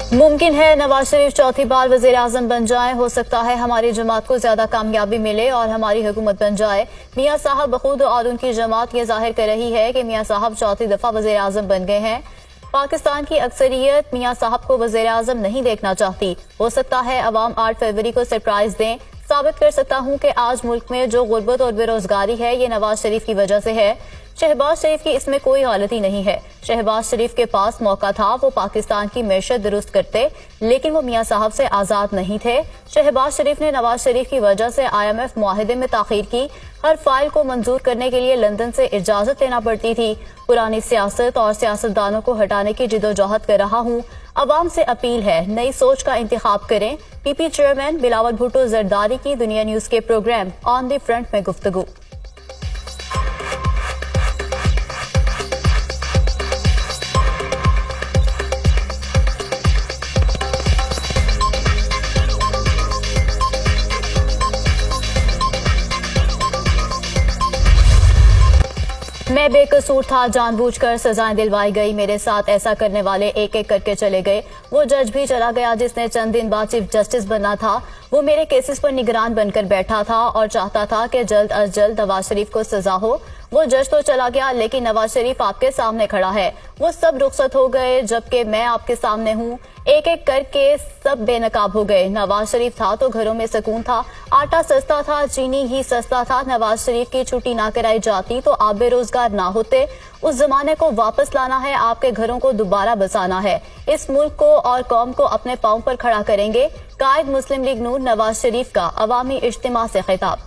मुमकिन है नवाज शरीफ चौथी बार वजीर आजम बन जाए। हो सकता है हमारी जमात को ज्यादा कामयाबी मिले और हमारी हुकूमत बन जाए। मियां साहब बखुद और उनकी जमात ये जाहिर कर रही है कि मियां साहब चौथी दफा वजीर आजम बन गए हैं। पाकिस्तान की अक्सरियत मियां साहब को वजीर आजम नहीं देखना चाहती। हो सकता है अवाम 8 फरवरी को सरप्राइज दें। साबित कर सकता हूं कि आज मुल्क में जो गुर्बत और बेरोजगारी है ये नवाज शरीफ की वजह से है। शहबाज शरीफ की इसमें कोई गलती नहीं है। शहबाज शरीफ के पास मौका था, वो पाकिस्तान की मैशत दुरुस्त करते, लेकिन वो मियां साहब से आजाद नहीं थे। शहबाज शरीफ ने नवाज शरीफ की वजह से IMF मुआहिदे में ताखीर की। हर फाइल को मंजूर करने के लिए लंदन से इजाजत लेना पड़ती थी। पुरानी सियासत और सियासतदानों को हटाने की जिदोजहद कर रहा हूँ। अवाम से अपील है, नई सोच का इंतखाब करें। PP चेयरमैन बिलावल भुट्टो जरदारी की दुनिया न्यूज के प्रोग्राम ऑन द फ्रंट में गुफ्तगू। मैं बेकसूर था, जानबूझकर सजाएं दिलवाई गई। मेरे साथ ऐसा करने वाले एक एक करके चले गए। वो जज भी चला गया जिसने चंद दिन बाद चीफ जस्टिस बनना था। वो मेरे केसेस पर निगरान बनकर बैठा था और चाहता था कि जल्द अज जल्द नवाज शरीफ को सजा हो। वो जज तो चला गया, लेकिन नवाज शरीफ आपके सामने खड़ा है। वो सब रुखसत हो गए जबकि मैं आपके सामने हूँ। एक एक करके सब बेनकाब हो गए। नवाज शरीफ था तो घरों में सुकून था, आटा सस्ता था, चीनी ही सस्ता था। नवाज शरीफ की छुट्टी ना कराई जाती तो आप बेरोजगार ना होते। उस जमाने को वापस लाना है, आपके घरों को दोबारा बसाना है। इस मुल्क को और कौम को अपने पांव पर खड़ा करेंगे। कायद मुस्लिम लीग नून नवाज शरीफ का अवामी इज्तिमा से खिताब।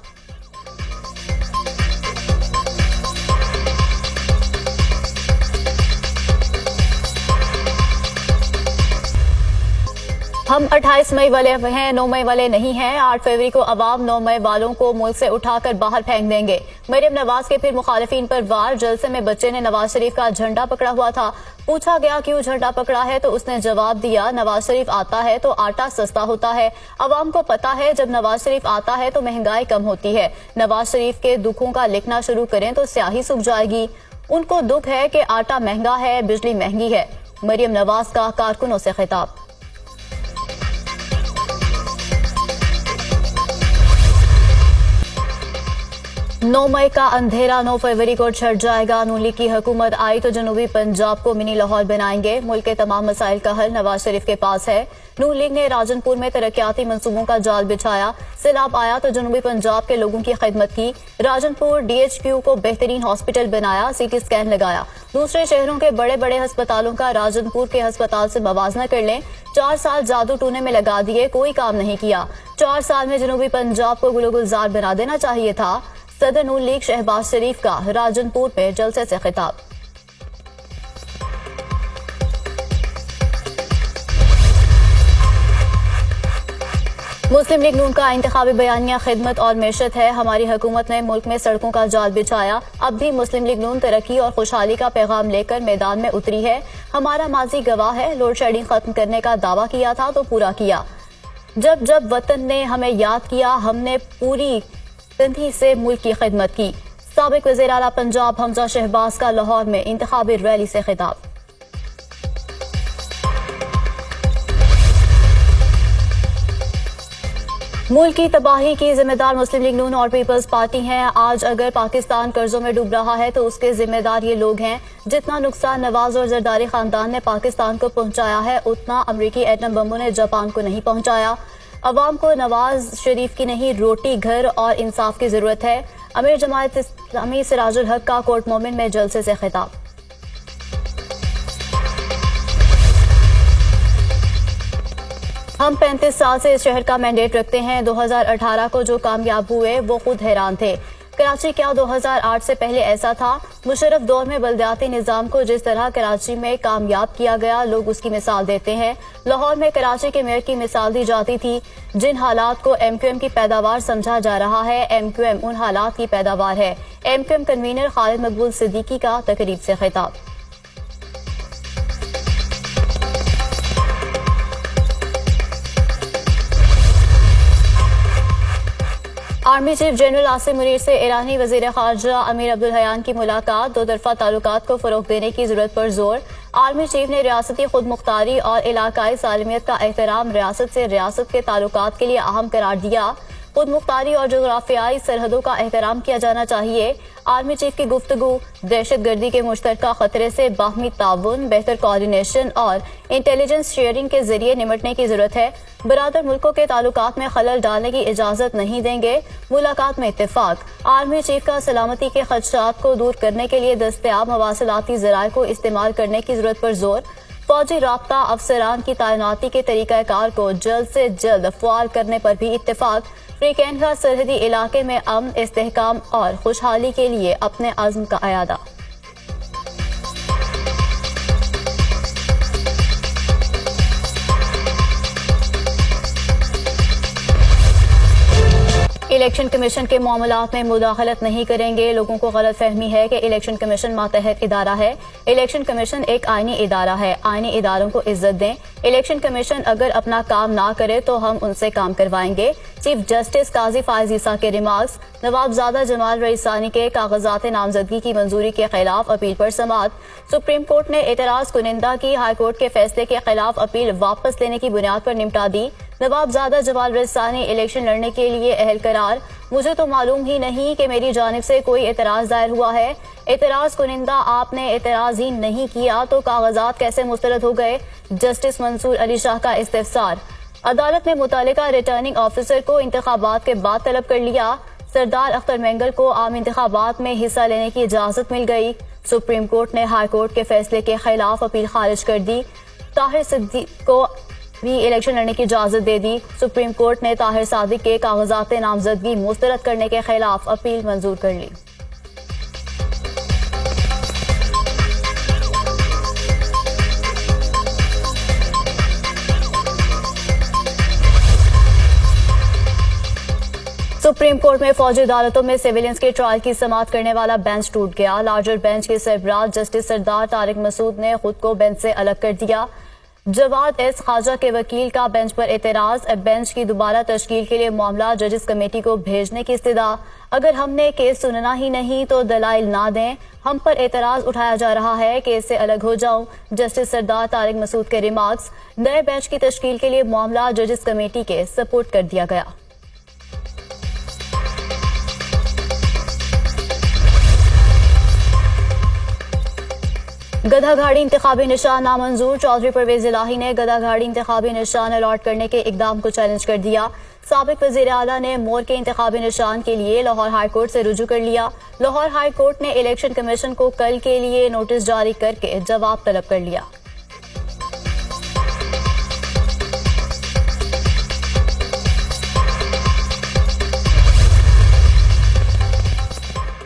हम 28 मई वाले हैं, 9 मई वाले नहीं हैं। 8 फरवरी को अवाम 9 मई वालों को मुल्क से उठाकर बाहर फेंक देंगे। मरियम नवाज के फिर मुखालिफिन पर वार। जलसे में बच्चे ने नवाज शरीफ का झंडा पकड़ा हुआ था। पूछा गया क्यों झंडा पकड़ा है तो उसने जवाब दिया, नवाज शरीफ आता है तो आटा सस्ता होता है। अवाम को पता है जब नवाज शरीफ आता है तो महंगाई कम होती है। नवाज शरीफ के दुखों का लिखना शुरू करें तो स्याही सूख जाएगी। उनको दुख है कि आटा महंगा है, बिजली महंगी है। मरियम नवाज का कारकुनों से खिताब। 9 मई का अंधेरा 9 फरवरी को छट जाएगा। नून लीग की हुकूमत आई तो जनूबी पंजाब को मिनी लाहौर बनाएंगे। मुल्क के तमाम मसाइल का हल नवाज शरीफ के पास है। नून लीग ने राजनपुर में तरक्याती मंसूबों का जाल बिछाया। सैलाब आया तो जनूबी पंजाब के लोगों की खिदमत की। राजनपुर DHQ को बेहतरीन हॉस्पिटल बनाया, CT स्कैन लगाया। दूसरे शहरों के बड़े बड़े अस्पतालों का राजनपुर के अस्पताल से मवाजना कर लें। 4 साल जादू टूने में लगा दिए, कोई काम नहीं किया। 4 साल में जनूबी पंजाब को गुलो गुलजार बना देना चाहिए था। सदर नून लीग शहबाज शरीफ का राजनपुर में जलसे से खिताब। मुस्लिम लीग नून का इंतखाबी बयानिया खिदमत और मैशत है। हमारी हुकूमत ने मुल्क में सड़कों का जाल बिछाया। अब भी मुस्लिम लीग नून तरक्की और खुशहाली का पैगाम लेकर मैदान में उतरी है। हमारा माजी गवाह है। लोड शेडिंग खत्म करने का दावा किया था तो पूरा किया। जब जब वतन ने हमें याद किया, हमने पूरी तंधी से मुल्क की खिदमत की। साबिक वज़ीर आला पंजाब हमजा शहबाज का लाहौर में इंतखाबी रैली से खिताब। मुल्क की तबाही की जिम्मेदार मुस्लिम लीग नून और पीपल्स पार्टी हैं। आज अगर पाकिस्तान कर्जों में डूब रहा है तो उसके जिम्मेदार ये लोग हैं। जितना नुकसान नवाज और जरदारी खानदान ने पाकिस्तान को पहुंचाया है, उतना अमरीकी एटम बमों ने जापान को नहीं पहुंचाया। अवाम को नवाज शरीफ की नहीं, रोटी, घर और इंसाफ की जरूरत है। अमीर जमात इस्लामी सिराजुल हक का कोर्ट मोमिन में जलसे से खिताब। हम 35 साल से इस शहर का मैंडेट रखते हैं। 2018 को जो कामयाब हुए वो खुद हैरान थे। कराची क्या 2008 से पहले ऐसा था? मुशर्रफ दौर में बल्दियाती निजाम को जिस तरह कराची में कामयाब किया गया, लोग उसकी मिसाल देते हैं। लाहौर में कराची के मेयर की मिसाल दी जाती थी। जिन हालात को MQM की पैदावार समझा जा रहा है, MQM उन हालात की पैदावार है। MQM कन्वीनर खालिद मकबूल सिद्दीकी का तकरीब से खिताब। Army chief general Asim Munir से ईरानी वजीर खारजा अमीर अब्दुल हयान की मुलाकात। दो तरफा ताल्लुकात को फरोग देने की जरूरत पर जोर। आर्मी चीफ ने रियासती खुद मुख्तारी और इलाकाई सालमियत का एहतराम रियासत से रियासत के ताल्लुकात के लिए अहम करार दिया। खुद मुख्तारी और जोग्राफियाई सरहदों का एहतराम किया जाना चाहिए। आर्मी चीफ की गुफ्तगू दहशतगर्दी के मुश्तरका खतरे से बाहमी ताउन, बेहतर कोऑर्डिनेशन और इंटेलिजेंस शेयरिंग के जरिए निपटने की जरूरत है। बरादर मुल्कों के ताल्लुकात में खलल डालने की इजाजत नहीं देंगे। मुलाकात में इत्तेफाक। आर्मी चीफ का सलामती के खदशात को दूर करने के लिए दस्तयाब मवासिलाती जराए को इस्तेमाल करने की जरूरत पर जोर। फौजी राब्ता अफसरान की तैनाती के तरीकाकार को जल्द से जल्द फ़आल करने पर भी इत्तेफाक। फ्रीकैनहा सरहदी इलाके में अमन, इस्तेहकाम और खुशहाली के लिए अपने अज़्म का अयादा। इलेक्शन कमीशन के मामलात में मुदाखलत नहीं करेंगे। लोगों को गलत फहमी है कि इलेक्शन कमीशन मातहत इदारा है। इलेक्शन कमीशन एक आईनी इदारा है। आईनी इदारों को इज्जत दें। इलेक्शन कमीशन अगर अपना काम ना करे तो हम उनसे काम करवाएंगे। चीफ जस्टिस काजी फायज ईसा के रिमार्क्स। नवाबजादा जमाल रईसानी के कागजात नामजदगी की मंजूरी के खिलाफ अपील पर समाअत। सुप्रीम कोर्ट ने एतराज कुनिंदा की हाईकोर्ट के फैसले के खिलाफ अपील वापस लेने की बुनियाद पर निपटा दी। नवाबजादा जमाल रईसानी इलेक्शन लड़ने के लिए अहल करार। मुझे तो मालूम ही नहीं कि मेरी जानिब से कोई एतराज दायर हुआ है। एतराज कुनिंदा आपने एतराज ही नहीं किया तो कागजात कैसे मुस्तरद हो गए? जस्टिस मंसूर अली शाह का इस्तिफसार। अदालत ने मुतालिका रिटर्निंग ऑफिसर को इंतखाबात के बाद तलब कर लिया। सरदार अख्तर मेंगल को आम इंतखाबात में हिस्सा लेने की इजाजत मिल गई। सुप्रीम कोर्ट ने हाई कोर्ट के फैसले के खिलाफ अपील खारिज कर दी। ताहिर सिद्दीक को भी इलेक्शन लड़ने की इजाजत दे दी। सुप्रीम कोर्ट ने ताहिर सादिक के कागजात नामजदगी मुस्तरद करने के खिलाफ अपील मंजूर कर ली। सुप्रीम कोर्ट में फौजी अदालतों में सिविलियंस के ट्रायल की समाअत करने वाला बेंच टूट गया। लार्जर बेंच के सरबराह जस्टिस सरदार तारिक मसूद ने खुद को बेंच से अलग कर दिया। जवाद एस खाजा के वकील का बेंच पर एतराज। बेंच की दोबारा तश्कील के लिए मामला जजेस कमेटी को भेजने की इस्तदा। अगर हमने केस सुनना ही नहीं तो दलाइल ना दें। हम पर एतराज उठाया जा रहा है, केस से अलग हो जाऊं। जस्टिस सरदार तारिक मसूद के रिमार्क्स। नए बेंच की तश्कील के लिए मामला जजेस कमेटी के सपोर्ट कर दिया गया। गधागाड़ी इंतखाबी निशान नामंजूर। चौधरी परवेज इलाही ने गधागाड़ी इंतखाबी निशान अलॉट करने के इकदाम को चैलेंज कर दिया। साबिक वजीर आला ने मोर के इंतखाबी निशान के लिए लाहौर हाई कोर्ट से रुजू कर लिया। लाहौर हाई कोर्ट ने इलेक्शन कमीशन को कल के लिए नोटिस जारी करके जवाब तलब कर लिया।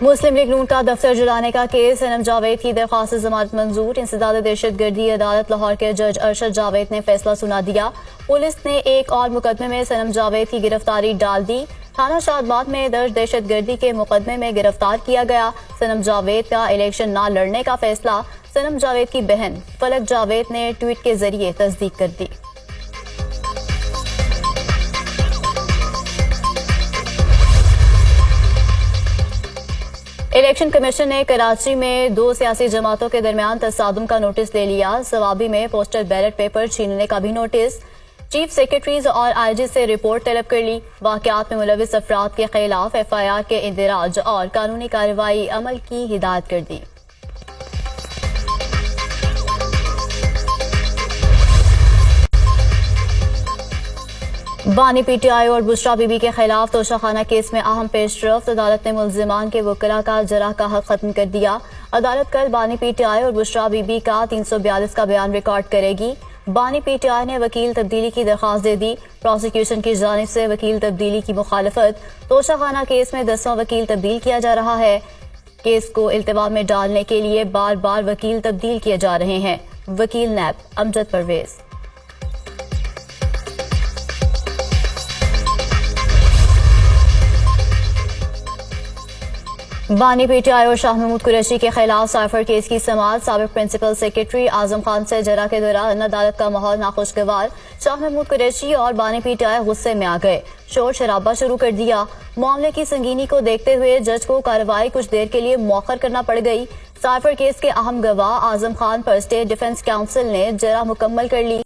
मुस्लिम लीग नून का दफ्तर जलाने का केस। सनम जावेद की दरख्वास्त जमानत मंजूर। इंसदाद दहशतगर्दी अदालत लाहौर के जज अरशद जावेद ने फैसला सुना दिया। पुलिस ने एक और मुकदमे में सनम जावेद की गिरफ्तारी डाल दी। थाना शादबाद में दर्ज दहशतगर्दी के मुकदमे में गिरफ्तार किया गया। सनम जावेद का इलेक्शन न लड़ने का फैसला सनम जावेद की बहन फलक जावेद ने ट्वीट के जरिए तस्दीक कर दी। इलेक्शन कमीशन ने कराची में 2 सियासी जमातों के दरमियान तसादुम का नोटिस ले लिया। सवाबी में पोस्टल बैलेट पेपर छीनने का भी नोटिस। चीफ सेक्रेटरीज और आईजी से रिपोर्ट तलब कर ली। वाकयात में मुलविस अफराद के खिलाफ FIR के इंदिराज और कानूनी कार्रवाई अमल की हिदायत कर दी। बानी PTI और बुशरा बीबी के खिलाफ तोशाखाना केस में अहम पेशरफ्त। अदालत ने मुल्जिमान के वकला का जरा का हक खत्म कर दिया। अदालत कल बानी PTI और बुशरा बीबी का 342 का बयान रिकॉर्ड करेगी। बानी PTI ने वकील तब्दीली की दरख्वास्त दे दी। प्रोसिक्यूशन की जानिब से वकील तब्दीली की मुखालफत। तोशाखाना केस में 10वां वकील तब्दील किया जा रहा है। केस को इल्तिवा में डालने के लिए बार बार वकील तब्दील किए जा रहे हैं। वकील नैब अमजद परवेज। बानी PTI और शाह महमूद कुरैशी के खिलाफ साइफर केस की समाअत। साबिक प्रिंसिपल सेक्रेटरी आजम खान से जरा के दौरान अदालत का माहौल नाखुशगवार। शाह महमूद कुरैशी और बानी PTI गुस्से में आ गए, शोर शराबा शुरू कर दिया। मामले की संगीनी को देखते हुए जज को कार्रवाई कुछ देर के लिए मौखर करना पड़ गई। साइफर केस के अहम गवाह आजम खान पर स्टेट डिफेंस काउंसिल ने जरा मुकम्मल कर ली।